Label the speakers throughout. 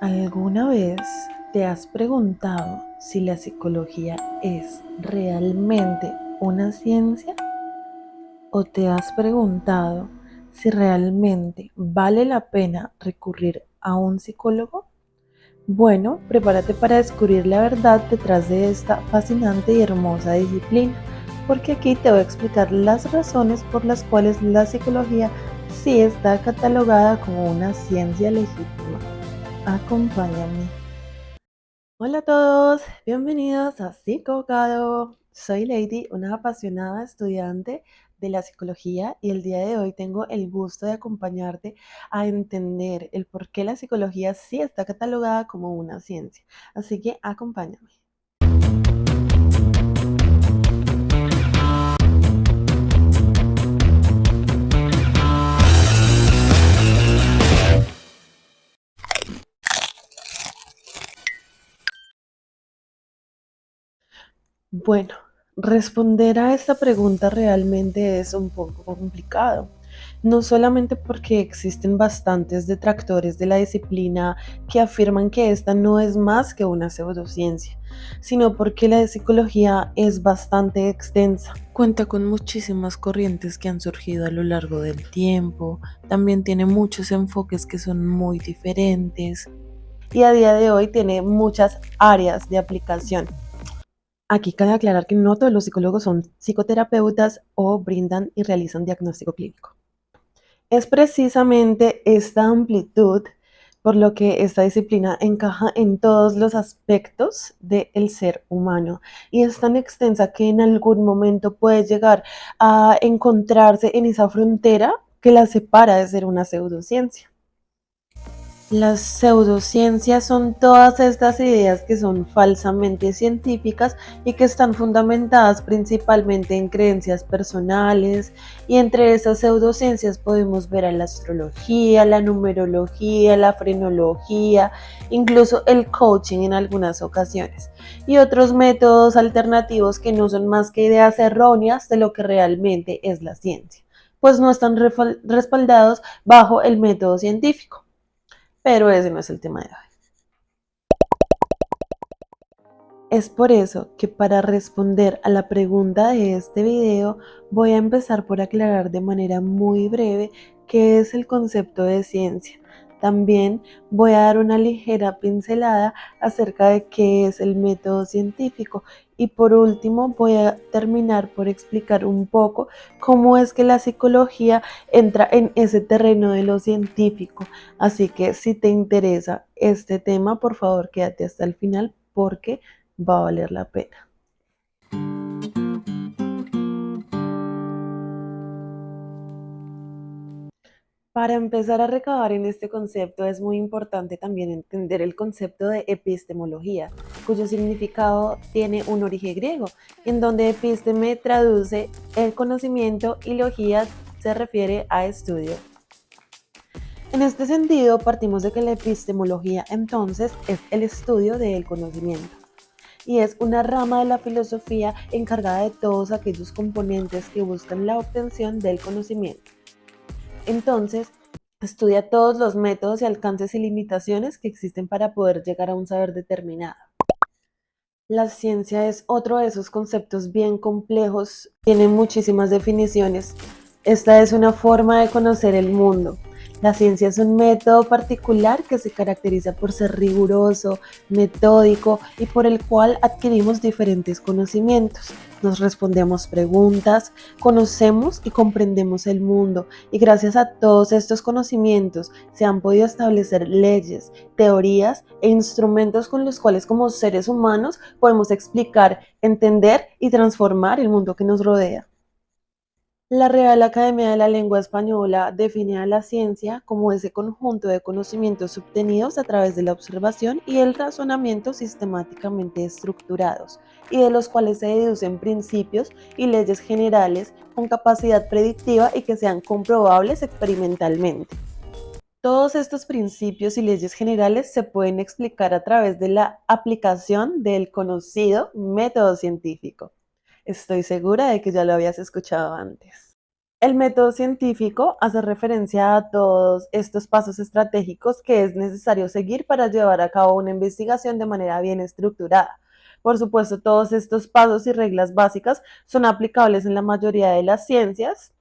Speaker 1: ¿Alguna vez te has preguntado si la psicología es realmente una ciencia? ¿O te has preguntado si realmente vale la pena recurrir a un psicólogo? Bueno, prepárate para descubrir la verdad detrás de esta fascinante y hermosa disciplina, porque aquí te voy a explicar las razones por las cuales la psicología sí está catalogada como una ciencia legítima. Acompáñame. Hola a todos, bienvenidos a Psicocado. Soy Lady, una apasionada estudiante de la psicología y el día de hoy tengo el gusto de acompañarte a entender el por qué la psicología sí está catalogada como una ciencia. Así que acompáñame. Bueno, responder a esta pregunta realmente es un poco complicado, no solamente porque existen bastantes detractores de la disciplina que afirman que esta no es más que una pseudociencia, sino porque la psicología es bastante extensa. Cuenta con muchísimas corrientes que han surgido a lo largo del tiempo, también tiene muchos enfoques que son muy diferentes y a día de hoy tiene muchas áreas de aplicación. Aquí cabe aclarar que no todos los psicólogos son psicoterapeutas o brindan y realizan diagnóstico clínico. Es precisamente esta amplitud por lo que esta disciplina encaja en todos los aspectos del ser humano y es tan extensa que en algún momento puede llegar a encontrarse en esa frontera que la separa de ser una pseudociencia. Las pseudociencias son todas estas ideas que son falsamente científicas y que están fundamentadas principalmente en creencias personales, y entre esas pseudociencias podemos ver a la astrología, la numerología, la frenología, incluso el coaching en algunas ocasiones, y otros métodos alternativos que no son más que ideas erróneas de lo que realmente es la ciencia, pues no están respaldados bajo el método científico. Pero ese no es el tema de hoy. Es por eso que para responder a la pregunta de este video voy a empezar por aclarar de manera muy breve qué es el concepto de ciencia. También voy a dar una ligera pincelada acerca de qué es el método científico y por último voy a terminar por explicar un poco cómo es que la psicología entra en ese terreno de lo científico. Así que si te interesa este tema, por favor quédate hasta el final porque va a valer la pena. Para empezar a recabar en este concepto es muy importante también entender el concepto de epistemología, cuyo significado tiene un origen griego, en donde episteme traduce el conocimiento y logía se refiere a estudio. En este sentido, partimos de que la epistemología entonces es el estudio del conocimiento y es una rama de la filosofía encargada de todos aquellos componentes que buscan la obtención del conocimiento. Entonces, estudia todos los métodos y alcances y limitaciones que existen para poder llegar a un saber determinado. La ciencia es otro de esos conceptos bien complejos, tiene muchísimas definiciones. Esta es una forma de conocer el mundo. La ciencia es un método particular que se caracteriza por ser riguroso, metódico y por el cual adquirimos diferentes conocimientos. Nos respondemos preguntas, conocemos y comprendemos el mundo y gracias a todos estos conocimientos se han podido establecer leyes, teorías e instrumentos con los cuales como seres humanos podemos explicar, entender y transformar el mundo que nos rodea. La Real Academia de la Lengua Española define a la ciencia como ese conjunto de conocimientos obtenidos a través de la observación y el razonamiento sistemáticamente estructurados, y de los cuales se deducen principios y leyes generales con capacidad predictiva y que sean comprobables experimentalmente. Todos estos principios y leyes generales se pueden explicar a través de la aplicación del conocido método científico. Estoy segura de que ya lo habías escuchado antes. El método científico hace referencia a todos estos pasos estratégicos que es necesario seguir para llevar a cabo una investigación de manera bien estructurada. Por supuesto, todos estos pasos y reglas básicas son aplicables en la mayoría de las ciencias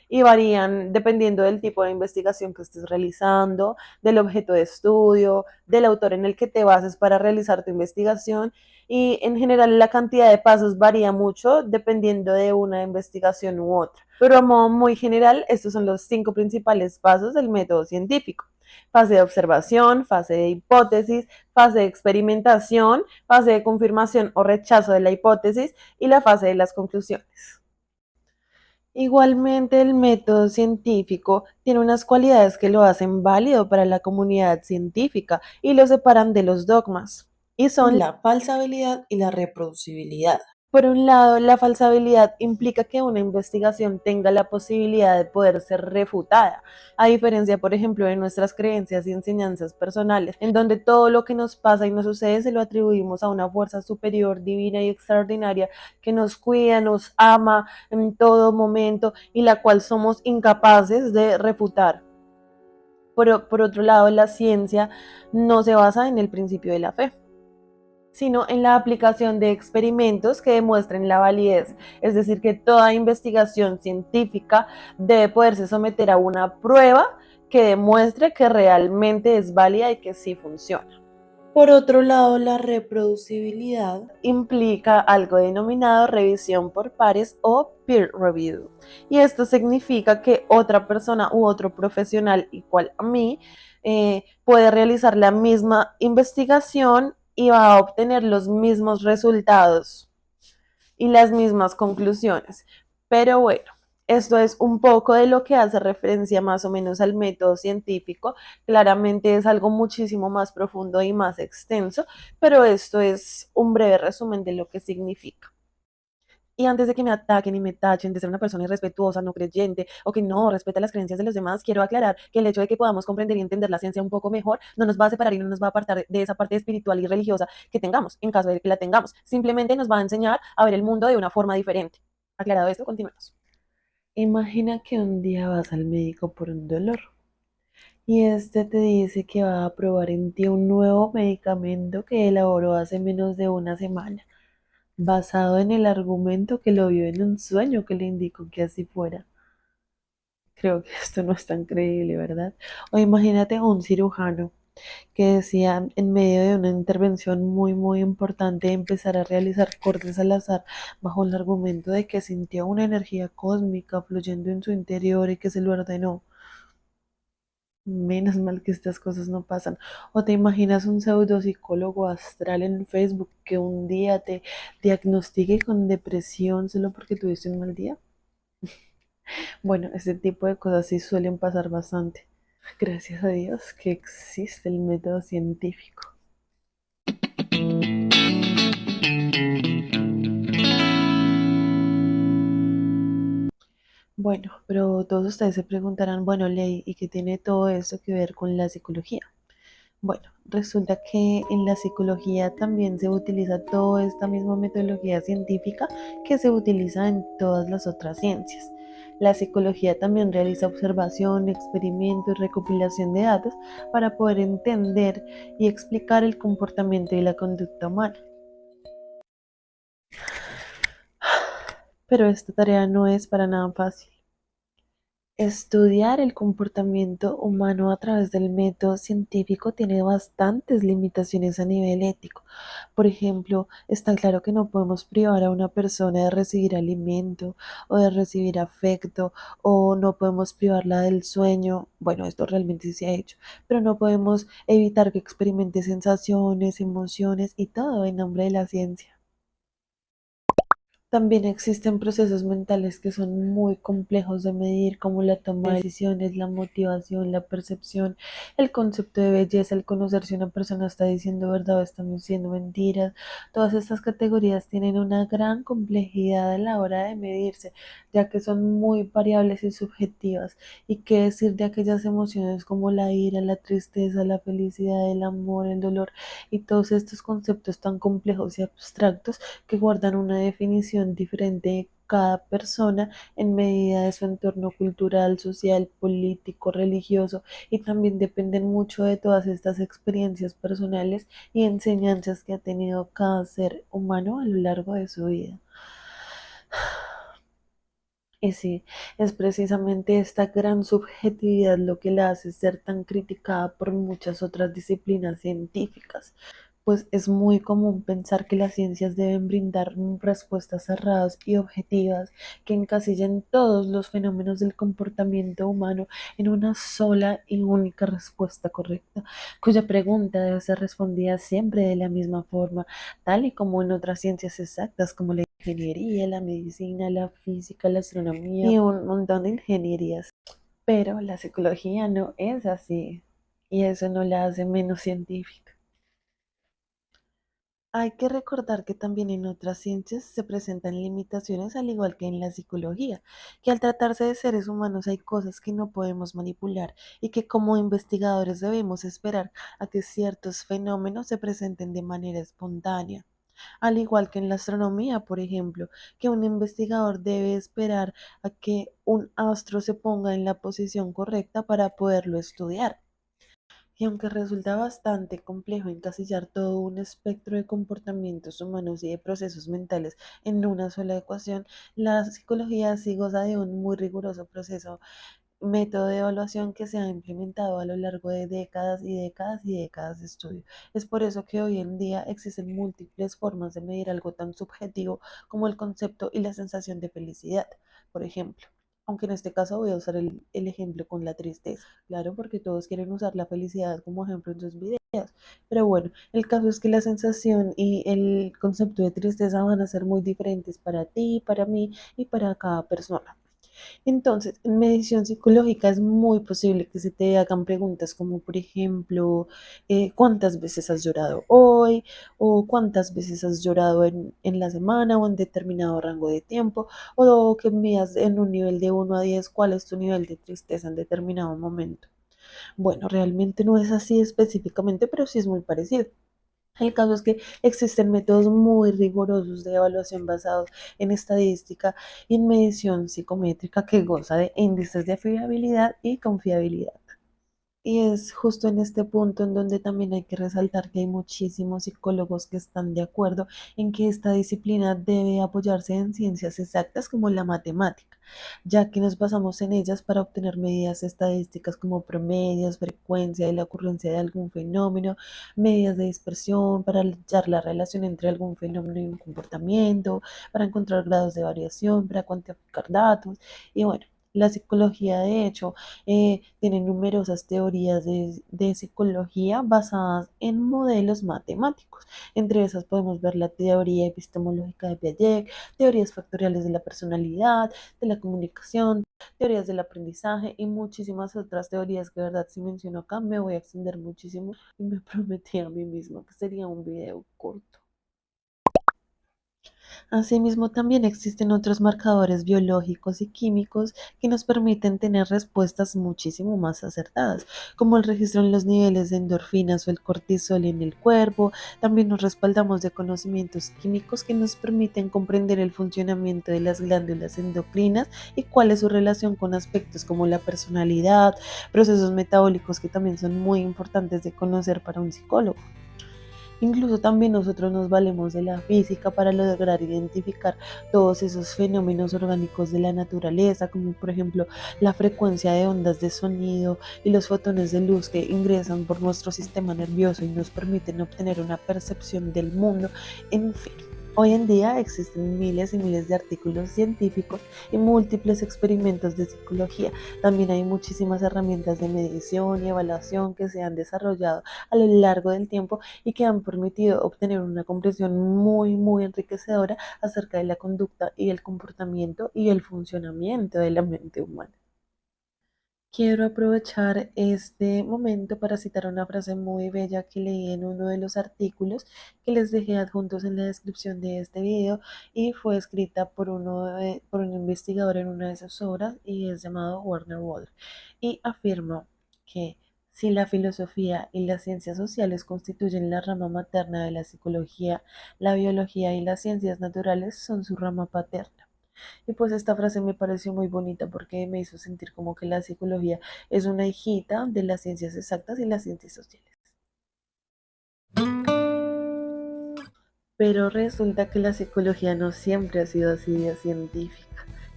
Speaker 1: y varían dependiendo del tipo de investigación que estés realizando, del objeto de estudio, del autor en el que te bases para realizar tu investigación y en general la cantidad de pasos varía mucho dependiendo de una investigación u otra. Pero a modo muy general, estos son los 5 principales pasos del método científico. Fase de observación, fase de hipótesis, fase de experimentación, fase de confirmación o rechazo de la hipótesis y la fase de las conclusiones. Igualmente, el método científico tiene unas cualidades que lo hacen válido para la comunidad científica y lo separan de los dogmas, y son la falsabilidad y la reproducibilidad. Por un lado, la falsabilidad implica que una investigación tenga la posibilidad de poder ser refutada, a diferencia, por ejemplo, de nuestras creencias y enseñanzas personales, en donde todo lo que nos pasa y nos sucede se lo atribuimos a una fuerza superior, divina y extraordinaria que nos cuida, nos ama en todo momento y la cual somos incapaces de refutar. Por otro lado, la ciencia no se basa en el principio de la fe, sino en la aplicación de experimentos que demuestren la validez. Es decir, que toda investigación científica debe poderse someter a una prueba que demuestre que realmente es válida y que sí funciona. Por otro lado, la reproducibilidad implica algo denominado revisión por pares o peer review. Y esto significa que otra persona u otro profesional igual a mí puede realizar la misma investigación y va a obtener los mismos resultados y las mismas conclusiones. Pero bueno, esto es un poco de lo que hace referencia más o menos al método científico. Claramente es algo muchísimo más profundo y más extenso, pero esto es un breve resumen de lo que significa. Y antes de que me ataquen y me tachen de ser una persona irrespetuosa, no creyente o que no respeta las creencias de los demás, quiero aclarar que el hecho de que podamos comprender y entender la ciencia un poco mejor no nos va a separar y no nos va a apartar de esa parte espiritual y religiosa que tengamos, en caso de que la tengamos. Simplemente nos va a enseñar a ver el mundo de una forma diferente. Aclarado esto, continuemos. Imagina que un día vas al médico por un dolor y este te dice que va a probar en ti un nuevo medicamento que elaboró hace menos de una semana, basado en el argumento que lo vio en un sueño que le indicó que así fuera. Creo que esto no es tan creíble, ¿verdad? O imagínate un cirujano que decía en medio de una intervención muy importante empezar a realizar cortes al azar bajo el argumento de que sintió una energía cósmica fluyendo en su interior y que se lo ordenó. Menos mal que estas cosas no pasan. O te imaginas un pseudopsicólogo astral en Facebook que un día te diagnostique con depresión solo porque tuviste un mal día. Bueno, ese tipo de cosas sí suelen pasar bastante. Gracias a Dios que existe el método científico. Bueno, pero todos ustedes se preguntarán, bueno, Ley, ¿y qué tiene todo esto que ver con la psicología? Bueno, resulta que en la psicología también se utiliza toda esta misma metodología científica que se utiliza en todas las otras ciencias. La psicología también realiza observación, experimento y recopilación de datos para poder entender y explicar el comportamiento y la conducta humana. Pero esta tarea no es para nada fácil. Estudiar el comportamiento humano a través del método científico tiene bastantes limitaciones a nivel ético. Por ejemplo, está claro que no podemos privar a una persona de recibir alimento o de recibir afecto, o no podemos privarla del sueño. Bueno, esto realmente sí se ha hecho, pero no podemos evitar que experimente sensaciones, emociones y todo en nombre de la ciencia. También existen procesos mentales que son muy complejos de medir, como la toma de decisiones, la motivación, la percepción, el concepto de belleza, el conocer si una persona está diciendo verdad o está diciendo mentiras. Todas estas categorías tienen una gran complejidad a la hora de medirse, ya que son muy variables y subjetivas. ¿Y qué decir de aquellas emociones como la ira, la tristeza, la felicidad, el amor, el dolor y todos estos conceptos tan complejos y abstractos que guardan una definición diferente cada persona en medida de su entorno cultural, social, político, religioso y también dependen mucho de todas estas experiencias personales y enseñanzas que ha tenido cada ser humano a lo largo de su vida. Y sí, es precisamente esta gran subjetividad lo que la hace ser tan criticada por muchas otras disciplinas científicas, pues es muy común pensar que las ciencias deben brindar respuestas cerradas y objetivas que encasillen todos los fenómenos del comportamiento humano en una sola y única respuesta correcta, cuya pregunta debe ser respondida siempre de la misma forma, tal y como en otras ciencias exactas como la ingeniería, la medicina, la física, la astronomía y un montón de ingenierías. Pero la psicología no es así y eso no la hace menos científica. Hay que recordar que también en otras ciencias se presentan limitaciones al igual que en la psicología, que al tratarse de seres humanos hay cosas que no podemos manipular y que como investigadores debemos esperar a que ciertos fenómenos se presenten de manera espontánea. Al igual que en la astronomía, por ejemplo, que un investigador debe esperar a que un astro se ponga en la posición correcta para poderlo estudiar. Y aunque resulta bastante complejo encasillar todo un espectro de comportamientos humanos y de procesos mentales en una sola ecuación, la psicología sí goza de un muy riguroso proceso, método de evaluación que se ha implementado a lo largo de décadas y décadas y décadas de estudio. Es por eso que hoy en día existen múltiples formas de medir algo tan subjetivo como el concepto y la sensación de felicidad, por ejemplo. Aunque en este caso voy a usar el ejemplo con la tristeza, claro, porque todos quieren usar la felicidad como ejemplo en sus videos. Pero bueno, el caso es que la sensación y el concepto de tristeza van a ser muy diferentes para ti, para mí y para cada persona. Entonces, en medición psicológica es muy posible que se te hagan preguntas como, por ejemplo, ¿cuántas veces has llorado hoy? ¿O cuántas veces has llorado en la semana o en determinado rango de tiempo? O que midas en un nivel de 1 a 10, ¿cuál es tu nivel de tristeza en determinado momento? Bueno, realmente no es así específicamente, pero sí es muy parecido. El caso es que existen métodos muy rigurosos de evaluación basados en estadística y en medición psicométrica que goza de índices de fiabilidad y confiabilidad. Y es justo en este punto en donde también hay que resaltar que hay muchísimos psicólogos que están de acuerdo en que esta disciplina debe apoyarse en ciencias exactas como la matemática, ya que nos basamos en ellas para obtener medidas estadísticas como promedios, frecuencia y la ocurrencia de algún fenómeno, medidas de dispersión para hallar la relación entre algún fenómeno y un comportamiento, para encontrar grados de variación, para cuantificar datos y bueno. La psicología, de hecho, tiene numerosas teorías de psicología basadas en modelos matemáticos. Entre esas podemos ver la teoría epistemológica de Piaget, teorías factoriales de la personalidad, de la comunicación, teorías del aprendizaje y muchísimas otras teorías que, de verdad, si menciono acá, me voy a extender muchísimo y me prometí a mí misma que sería un video corto. Asimismo, también existen otros marcadores biológicos y químicos que nos permiten tener respuestas muchísimo más acertadas, como el registro en los niveles de endorfinas o el cortisol en el cuerpo. También nos respaldamos de conocimientos químicos que nos permiten comprender el funcionamiento de las glándulas endocrinas y cuál es su relación con aspectos como la personalidad, procesos metabólicos que también son muy importantes de conocer para un psicólogo. Incluso también nosotros nos valemos de la física para lograr identificar todos esos fenómenos orgánicos de la naturaleza, como por ejemplo la frecuencia de ondas de sonido y los fotones de luz que ingresan por nuestro sistema nervioso y nos permiten obtener una percepción del mundo, en fin. Hoy en día existen miles y miles de artículos científicos y múltiples experimentos de psicología. También hay muchísimas herramientas de medición y evaluación que se han desarrollado a lo largo del tiempo y que han permitido obtener una comprensión muy, muy enriquecedora acerca de la conducta y el comportamiento y el funcionamiento de la mente humana. Quiero aprovechar este momento para citar una frase muy bella que leí en uno de los artículos que les dejé adjuntos en la descripción de este video y fue escrita por un investigador en una de sus obras y es llamado Werner Wolf y afirmó que si la filosofía y las ciencias sociales constituyen la rama materna de la psicología, la biología y las ciencias naturales son su rama paterna. Y pues esta frase me pareció muy bonita porque me hizo sentir como que la psicología es una hijita de las ciencias exactas y las ciencias sociales. Pero resulta que la psicología no siempre ha sido así de científica.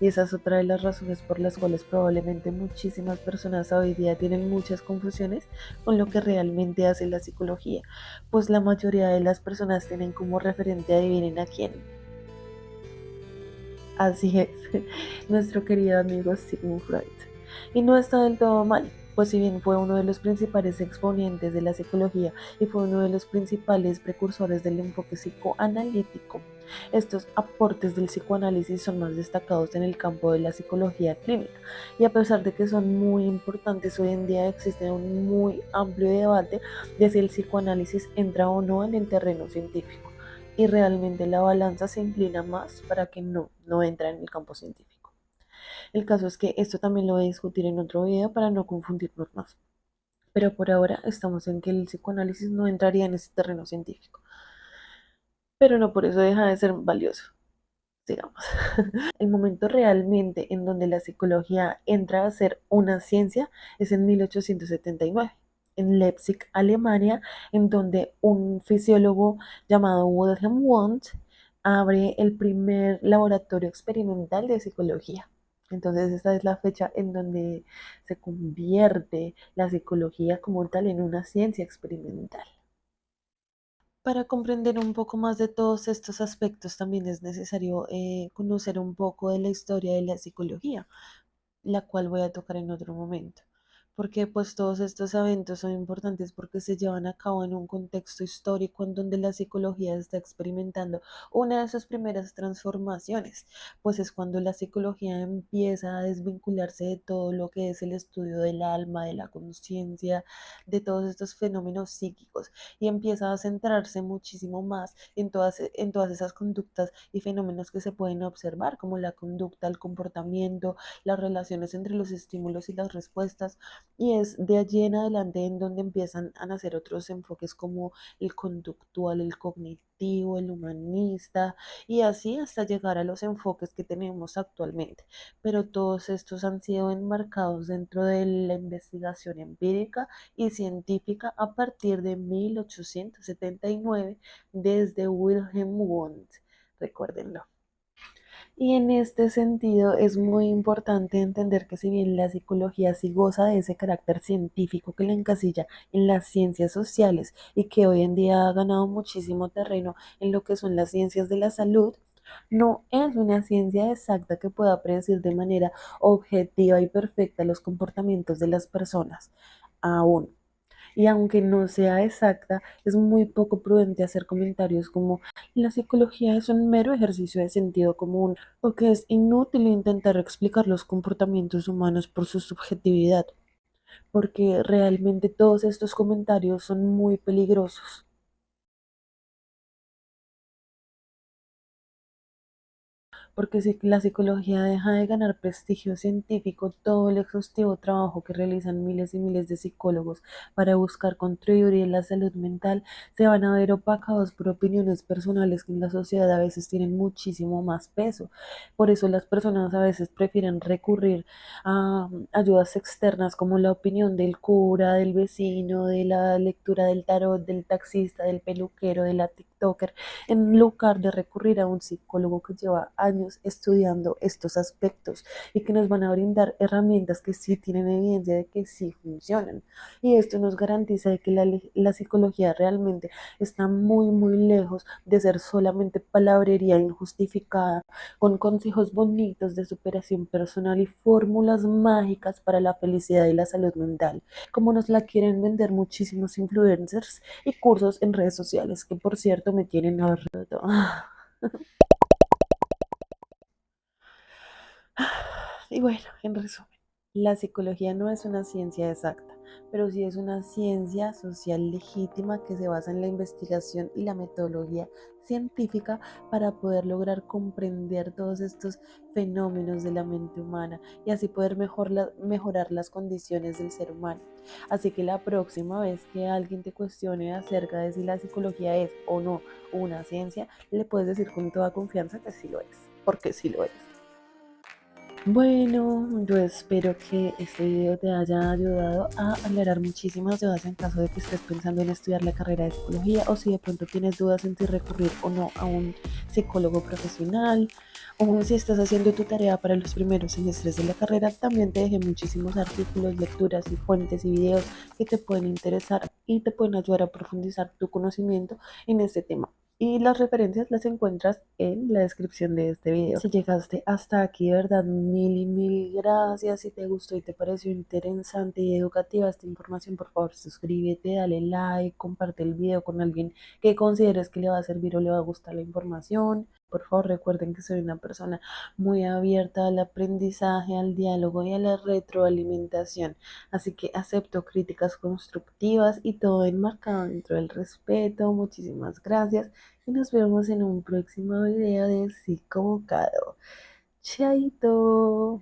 Speaker 1: Y esa es otra de las razones por las cuales probablemente muchísimas personas hoy día tienen muchas confusiones con lo que realmente hace la psicología. Pues la mayoría de las personas tienen como referente, adivinen a quién. Así es, nuestro querido amigo Sigmund Freud. Y no está del todo mal, pues si bien fue uno de los principales exponentes de la psicología y fue uno de los principales precursores del enfoque psicoanalítico, estos aportes del psicoanálisis son más destacados en el campo de la psicología clínica. Y a pesar de que son muy importantes, hoy en día existe un muy amplio debate de si el psicoanálisis entra o no en el terreno científico y realmente la balanza se inclina más para que no entra en el campo científico. El caso es que esto también lo voy a discutir en otro video para no confundirnos más. Pero por ahora estamos en que el psicoanálisis no entraría en ese terreno científico. Pero no por eso deja de ser valioso, digamos. El momento realmente en donde la psicología entra a ser una ciencia es en 1879, en Leipzig, Alemania, en donde un fisiólogo llamado Wilhelm Wundt abre el primer laboratorio experimental de psicología. Entonces esta es la fecha en donde se convierte la psicología como tal en una ciencia experimental. Para comprender un poco más de todos estos aspectos también es necesario conocer un poco de la historia de la psicología, la cual voy a tocar en otro momento. Porque pues todos estos eventos son importantes porque se llevan a cabo en un contexto histórico en donde la psicología está experimentando una de sus primeras transformaciones, pues es cuando la psicología empieza a desvincularse de todo lo que es el estudio del alma, de la conciencia, de todos estos fenómenos psíquicos y empieza a centrarse muchísimo más en todas esas conductas y fenómenos que se pueden observar, como la conducta, el comportamiento, las relaciones entre los estímulos y las respuestas, y es de allí en adelante en donde empiezan a nacer otros enfoques como el conductual, el cognitivo, el humanista, y así hasta llegar a los enfoques que tenemos actualmente. Pero todos estos han sido enmarcados dentro de la investigación empírica y científica a partir de 1879 desde Wilhelm Wundt. Recuérdenlo. Y en este sentido es muy importante entender que si bien la psicología sí goza de ese carácter científico que la encasilla en las ciencias sociales y que hoy en día ha ganado muchísimo terreno en lo que son las ciencias de la salud, no es una ciencia exacta que pueda predecir de manera objetiva y perfecta los comportamientos de las personas. Aún. Y aunque no sea exacta, es muy poco prudente hacer comentarios como la psicología es un mero ejercicio de sentido común o que es inútil intentar explicar los comportamientos humanos por su subjetividad, porque realmente todos estos comentarios son muy peligrosos. Porque si la psicología deja de ganar prestigio científico, todo el exhaustivo trabajo que realizan miles y miles de psicólogos para buscar contribuir en la salud mental se van a ver opacados por opiniones personales que en la sociedad a veces tienen muchísimo más peso. Por eso las personas a veces prefieren recurrir a ayudas externas como la opinión del cura, del vecino, de la lectura del tarot, del taxista, del peluquero, de la TikToker en lugar de recurrir a un psicólogo que lleva años estudiando estos aspectos y que nos van a brindar herramientas que sí tienen evidencia de que sí funcionan. Y esto nos garantiza de que la psicología realmente está muy, muy lejos de ser solamente palabrería injustificada, con consejos bonitos de superación personal y fórmulas mágicas para la felicidad y la salud mental, como nos la quieren vender muchísimos influencers y cursos en redes sociales, que por cierto me tienen harto. Y bueno, en resumen, la psicología no es una ciencia exacta, pero sí es una ciencia social legítima que se basa en la investigación y la metodología científica para poder lograr comprender todos estos fenómenos de la mente humana y así poder mejorar las condiciones del ser humano. Así que la próxima vez que alguien te cuestione acerca de si la psicología es o no una ciencia, le puedes decir con toda confianza que sí lo es, porque sí lo es. Bueno, yo espero que este video te haya ayudado a aclarar muchísimas dudas en caso de que estés pensando en estudiar la carrera de psicología o si de pronto tienes dudas en si recurrir o no a un psicólogo profesional o si estás haciendo tu tarea para los primeros semestres de la carrera. También te dejé muchísimos artículos, lecturas y fuentes y videos que te pueden interesar y te pueden ayudar a profundizar tu conocimiento en este tema. Y las referencias las encuentras en la descripción de este video. Si llegaste hasta aquí, de verdad, mil y mil gracias. Si te gustó y te pareció interesante y educativa esta información, por favor, suscríbete, dale like, comparte el video con alguien que consideres que le va a servir o le va a gustar la información. Por favor, recuerden que soy una persona muy abierta al aprendizaje, al diálogo y a la retroalimentación. Así que acepto críticas constructivas y todo enmarcado dentro del respeto. Muchísimas gracias y nos vemos en un próximo video de Psicobocado. Chaito.